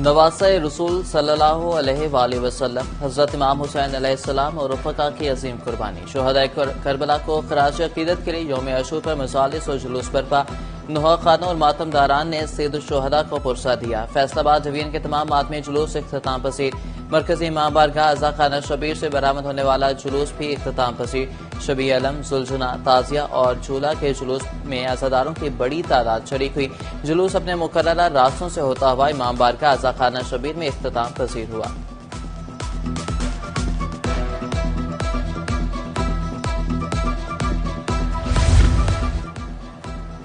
نواسہ رسول صلی اللہ علیہ وآلہ وسلم حضرت امام حسین علیہ السلام اور رفقا کی عظیم قربانی، شہدائے کربلا کو خراج عقیدت کے لیے یوم عاشور پر مجالس اور جلوس برپا، نوحہ خانوں اور ماتم داران نے سید الشہداء کو پرسہ دیا۔ فیصل آباد ڈویژن کے تمام ماتمی جلوس اختتام پذیر، مرکزی امام بارگاہ عزا خانہ شبیر سے برآمد ہونے والا جلوس بھی اختتام پذیر۔ شبی علم، ذوالجناح، تعزیہ اور جھولا کے جلوس میں عزاداروں کی بڑی تعداد شریک ہوئی۔ جلوس اپنے مقررہ راستوں سے ہوتا ہوا امام بارگاہ عزا خانہ شبیر میں اختتام پذیر ہوا۔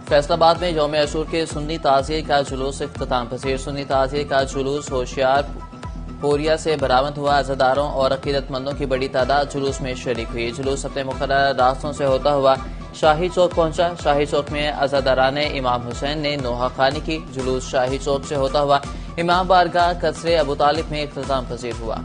فیصل آباد میں یوم عاشور کے سنی تعزیے کا جلوس اختتام پذیر۔ سنی تعزیے کا جلوس ہوشیار پوریا سے برآمد ہوا، عزاداروں اور عقیدت مندوں کی بڑی تعداد جلوس میں شریک ہوئی۔ جلوس اپنے مقررہ راستوں سے ہوتا ہوا شاہی چوک پہنچا۔ شاہی چوک میں عزاداران امام حسین نے نوحہ خوانی کی۔ جلوس شاہی چوک سے ہوتا ہوا امام بارگاہ قصر ابو طالب میں اختتام پذیر ہوا۔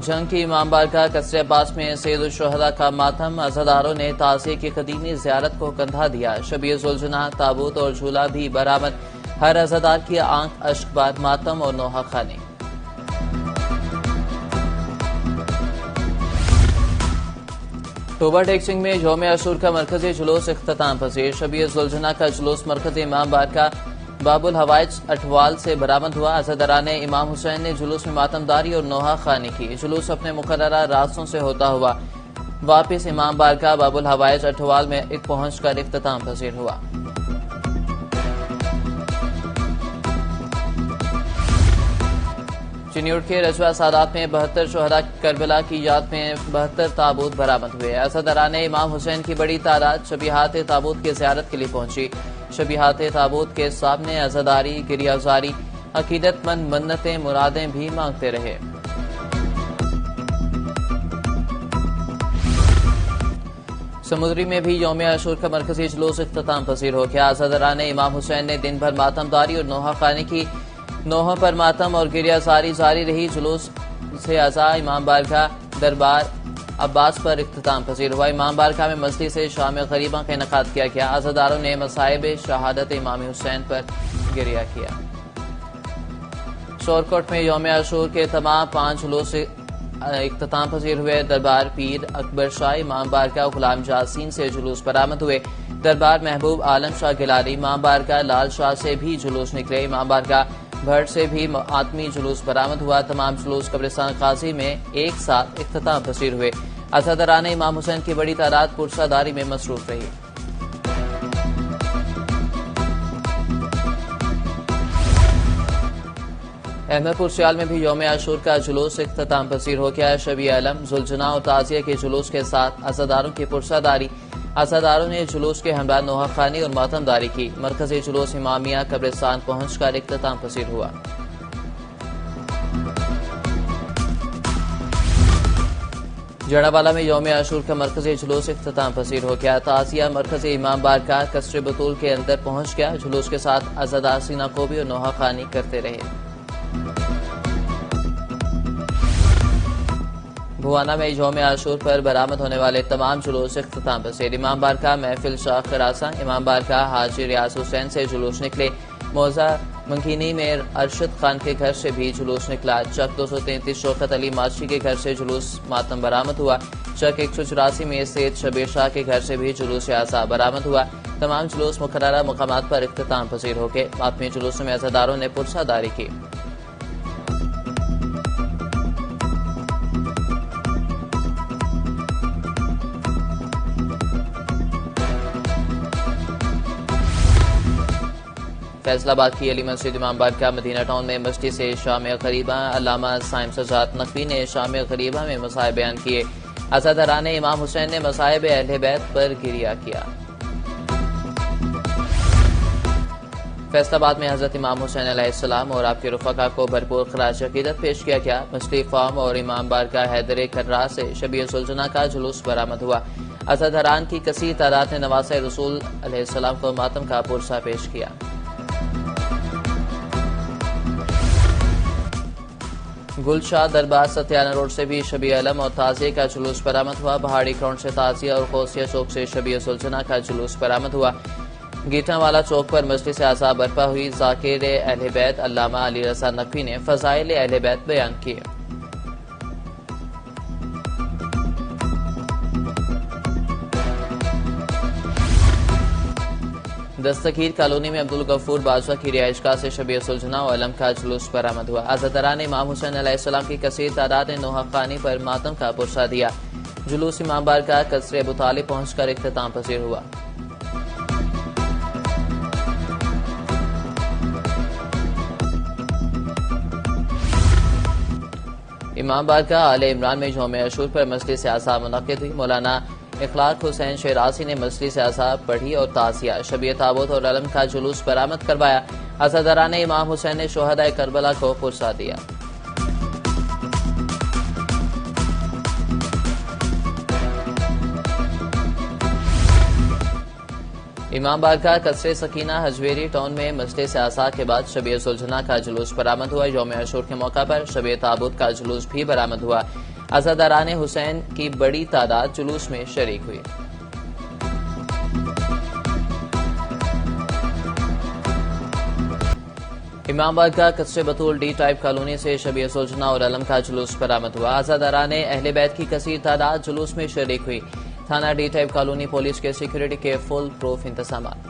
جنگ کی امام بارگاہ قصر عباس میں سید الشہداء کا ماتم، عزاداروں نے تعزیے کی قدیمی زیارت کو کندھا دیا۔ شبیہ ذوالجناح، تابوت اور جھولا بھی برآمد، ہر عزادار کی آنکھ اشک بار ماتم اور نوحہ خوانی۔ ٹوبہ ٹیک سنگھ میں یوم عاشور کا مرکزی جلوس اختتام پذیر۔ شبیہ ذوالجناح کا جلوس مرکزی امام بارگاہ باب الحوائج اٹھوال سے برآمد ہوا۔ عزاداران امام حسین نے جلوس میں ماتم داری اور نوحہ خوانی کی۔ جلوس اپنے مقررہ راستوں سے ہوتا ہوا واپس امام بارگاہ باب الحوائج اٹھوال میں پہنچ کر اختتام پذیر ہوا۔ چنیوٹ کے رجوہ سادات میں 72 شہداء کربلا کی یاد میں 72 تابوت برآمد ہوئے۔ عزاداران امام حسین کی بڑی تعداد شبیہات تابوت کی زیارت کے لیے پہنچی۔ شبیہات تابوت کے سامنے عزاداری، گریہ زاری، عقیدت مند منتیں، مرادیں بھی مانگتے رہے۔ سمندری میں بھی یوم عاشور کا مرکزی جلوس اختتام پذیر ہو گیا۔ عزاداران امام حسین نے دن بھر ماتم داری اور نوحہ خوانی کی۔ نوحوں پر ماتم اور گریہ زاری جاری رہی۔ جلوس سے عزا امام بارگاہ دربار عباس پر اختتام پذیر ہوا۔ امام بارگاہ میں مجلس شام غریباں کا انعقاد کیا گیا۔ عزاداروں نے مصائب شہادت امام حسین پر گریہ کیا۔ شورکوٹ میں یوم عاشور کے تمام 5 جلوس اختتام پذیر ہوئے۔ دربار پیر اکبر شاہ امام بارگاہ غلام جاسین سے جلوس برآمد ہوئے۔ دربار محبوب عالم شاہ گیلانی امام بارگاہ لال شاہ سے بھی جلوس نکلے۔ امام بارگاہ بھٹ سے بھی ماتمی جلوس برآمد ہوا۔ تمام جلوس قبرستان قاضی میں ایک ساتھ اختتام پذیر ہوئے۔ عزاداران امام حسین کی بڑی تعداد پرسہ داری میں مصروف رہی۔ احمد پور سیال میں بھی یوم عاشور کا جلوس اختتام پذیر ہو گیا۔ شبی علم، ذوالجناح اور تعزیہ کے جلوس کے ساتھ عزاداروں کی پرسہ داری۔ عزاداروں نے جلوس کے ہمراہ نوحہ خوانی اور ماتم داری کی۔ مرکزی جلوس امامیہ قبرستان پہنچ کر اختتام پذیر ہوا۔ جڑاوالا میں یوم عاشور کا مرکزی جلوس اختتام پذیر ہو گیا۔ تعزیہ مرکزی امام بارگاہ قصر بطول کے اندر پہنچ گیا۔ جلوس کے ساتھ عزادار سینہ کوبی اور نوحہ خوانی کرتے رہے۔ بھوانا میں یوم عاشور پر برآمد ہونے والے تمام جلوس اختتام پذیر۔ امام بارگاہ محفل شاہ خراساں امام بارگاہ حاجی ریاض حسین سے جلوس نکلے۔ موزہ منکینی میں ارشد خان کے گھر سے بھی جلوس نکلا۔ چک 233 شوکت علی ماچھی کے گھر سے جلوس ماتم برآمد ہوا۔ چک 184 میں سید شبیر شاہ کے گھر سے بھی جلوس عزا برآمد ہوا۔ تمام جلوس مقررہ مقامات پر اختتام پذیر ہو گئے۔ ماتمی جلوسوں میں عزاداروں نے پرسہ داری کی۔ فیصل آباد کی علی مسجد امام بارگاہ مدینہ ٹاؤن میں مجلس سے شام غریبہ علامہ سائم سجاد نقوی نے شام غریبہ میں مسائل بیان کیے۔ عزاداران امام حسین نے مصائب اہل بیت پر گریہ کیا۔ فیصل آباد میں حضرت امام حسین علیہ السلام اور آپ کے رفقا کو بھرپور خراج عقیدت پیش کیا گیا۔ مچھلی فارم اور امام بارگاہ حیدر کررا سے شبیہ ذوالجناح کا جلوس برآمد ہوا۔ عزاداران کی کثیر تعداد نے نواسہ رسول علیہ السلام کو ماتم کا پرسہ پیش کیا۔ گلشاہ دربار ستیانہ روڈ سے بھی شبیہ علم اور تعزیے کا جلوس برآمد ہوا۔ پہاڑی گراؤنڈ سے تعزیہ اور قوسیہ چوک سے شبیہ سلجھنا کا جلوس برآمد ہوا۔ گیٹاں والا چوک پر مجلس اعضاء برپا ہوئی۔ ذاکر اہل بیت علامہ علی رضا نقوی نے فضائل اہل بیت بیان کیے۔ دستگیر کالونی میں عبدالغفور بادشاہ کی رہائش گاہ سے شبیہ سلجھنا و علم کا جلوس برآمد ہوا۔ عزاداران امام حسین علیہ السلام کی کثیر تعداد نے نوحہ خوانی پر ماتم کا پرچہ دیا۔ جلوس امام بارگاہ قصر ابو طالب پہنچ کر اختتام پذیر ہوا۔ امام بارگاہ آل عمران میں یوم عاشور پر مجلس اعضاء منعقد ہوئی۔ مولانا اخلاق حسین شیرازی نے مجلس اعضاء پڑھی اور تعزیہ، شبیہ تابوت اور علم کا جلوس برآمد کروایا۔ عزاداران امام حسین نے شہداء کربلا کو پرچہ دیا۔ امام بارگاہ قصر سکینہ حجویری ٹاؤن میں مجلس اعضاء کے بعد شبیہ سلجھنا کا جلوس برآمد ہوا۔ یوم عاشور کے موقع پر شبیہ تابوت کا جلوس بھی برآمد ہوا۔ عزاداران حسین کی بڑی تعداد جلوس میں شریک ہوئی۔ امام بارگاہ قصر بطول ڈی ٹائپ کالونی سے شبیہ سلجھنا اور علم کا جلوس برآمد ہوا۔ عزاداران اہل بیت کی کثیر تعداد جلوس میں شریک ہوئی۔ تھانہ ڈی ٹائپ کالونی پولیس کے سیکورٹی کے فل پروف انتظامات۔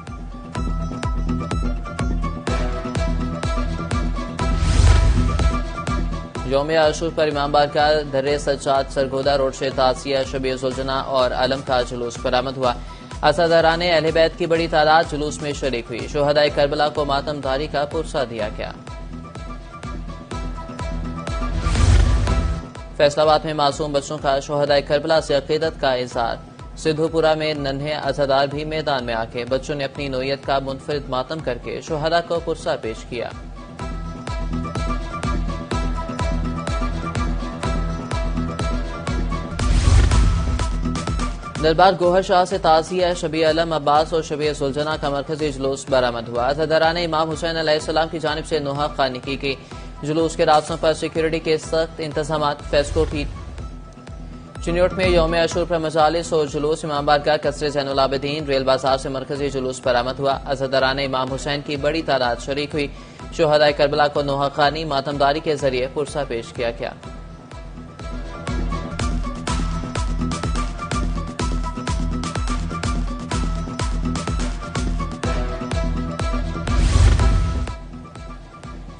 یوم عاشور پر امام بارگاہ در سجاد سرگودا روڈ سے تعزیہ، شبیہ سلجھنا اور علم کا جلوس برآمد ہوا۔ عزاداران اہل بیت کی بڑی تعداد جلوس میں شریک ہوئی۔ شہداء کربلا کو ماتم داری کا پرچہ دیا گیا۔ فیصل آباد میں معصوم بچوں کا شہداء کربلا سے عقیدت کا اظہار۔ سدھو پورہ میں ننھے عزادار بھی میدان میں آ کے بچوں نے اپنی نوعیت کا منفرد ماتم کر کے شہداء کو پرچہ پیش کیا۔ دربار گوہر شاہ سے تعزیہ، شبیہ علم عباس اور شبیہ سلجھنا کا مرکزی جلوس برآمد ہوا۔ عزاداران امام حسین علیہ السلام کی جانب سے نوحہ خوانی کی گئی۔ جلوس کے راستوں پر سیکورٹی کے سخت انتظامات۔ فیسکو ٹی چنیوٹ میں یوم عاشور پر مجالس اور جلوس۔ امام بارگاہ قصر زین العابدین ریل بازار سے مرکزی جلوس برآمد ہوا۔ عزاداران امام حسین کی بڑی تعداد شریک ہوئی۔ شہداء کربلا کو نوحہ خوانی ماتمداری کے ذریعے پرچہ پیش کیا گیا۔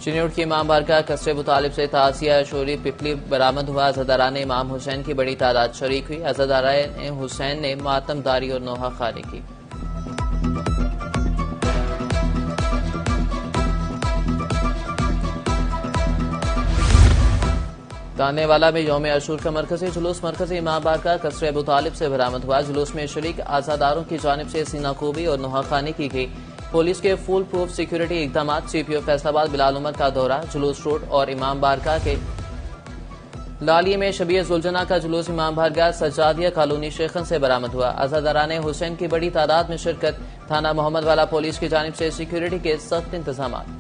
چنیوٹ کی امام بارگاہ قصر ابو طالب سے تعزیہ شوری پپلی برآمد ہوا۔ عزاداران امام حسین کی بڑی تعداد شریک ہوئی۔ عزاداران حسین نے ماتم داری اور نوحہ خوانی کی۔ تانے والا میں یوم عاشور کا مرکزی جلوس مرکزی امام بارگاہ قصر ابو طالب سے برآمد ہوا۔ جلوس میں شریک عزاداروں کی جانب سے سینہ کوبی اور نوحہ خوانی کی گئی۔ پولیس کے فل پروف سیکورٹی اقدامات۔ سی پی او فیصل آباد بلال عمر کا دورہ۔ جلوس روڈ اور امام بارگاہ کے لالیے میں شبیہ سلجھنا کا جلوس امام بارگاہ سجادیہ کالونی شیخن سے برآمد ہوا۔ عزاداران حسین کی بڑی تعداد میں شرکت۔ تھانہ محمد والا پولیس کی جانب سے سیکورٹی کے سخت انتظامات۔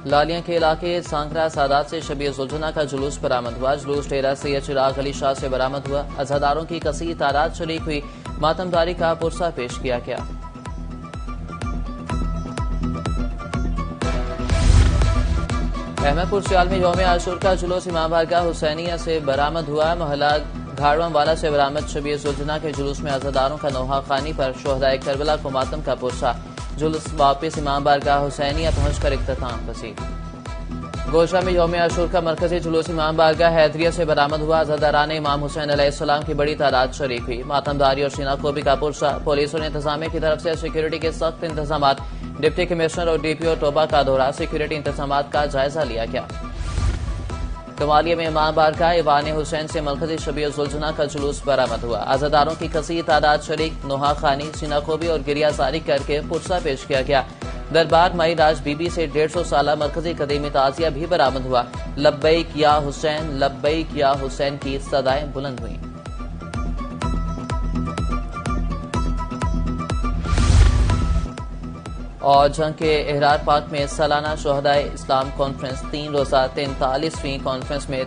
لالیاں کے علاقے سانکرا سادات سے شبیہ سلجھنا کا جلوس برآمد ہوا۔ جلوس ڈیرہ سید چراغ علی شاہ سے برآمد ہوا۔ عزاداروں کی کثیر تعداد شریک ہوئی۔ ماتمداری کا پرچہ پیش کیا گیا۔ احمد پور سیال میں یوم عاشور کا جلوس امام بارگاہ حسینیہ سے برآمد ہوا۔ محلہ گھاڑواں والا سے برآمد شبیہ سلجھنا کے جلوس میں عزاداروں کا نوحہ خوانی پر شہداء کربلا کو ماتم کا پرچہ۔ جلوس واپس امام بارگاہ حسینیہ پہنچ کر اختتام پذیر۔ گوشہ میں یوم عاشور کا مرکزی جلوس امام بارگاہ حیدریہ سے برآمد ہوا۔ عزاداران امام حسین علیہ السلام کی بڑی تعداد شریک ہوئی۔ ماتمداری اور سینہ کوبی کا پرچہ۔ پولیس اور انتظامیہ کی طرف سے سیکورٹی کے سخت انتظامات۔ ڈپٹی کمشنر اور ڈی پی او ٹوبہ کا دورہ۔ سیکورٹی انتظامات کا جائزہ لیا گیا۔ کمالیہ میں امام بارگاہ ایوان حسین سے مرکزی شبیہ سلجھنا کا جلوس برآمد ہوا۔ عزاداروں کی کثیر تعداد شریک۔ نوحہ خوانی، سینہ کوبی اور گریہ زاری کر کے پرچہ پیش کیا گیا۔ دربار مائی راج بی بی سے 150 سالہ مرکزی قدیمی تعزیہ بھی برآمد ہوا۔ لبیک یا حسین، لبیک یا حسین کی صدائیں بلند ہوئیں۔ اور جنگ کے احرار پاک میں سالانہ شہدائے اسلام کانفرنس 3 روزہ 43ویں کانفرنس میں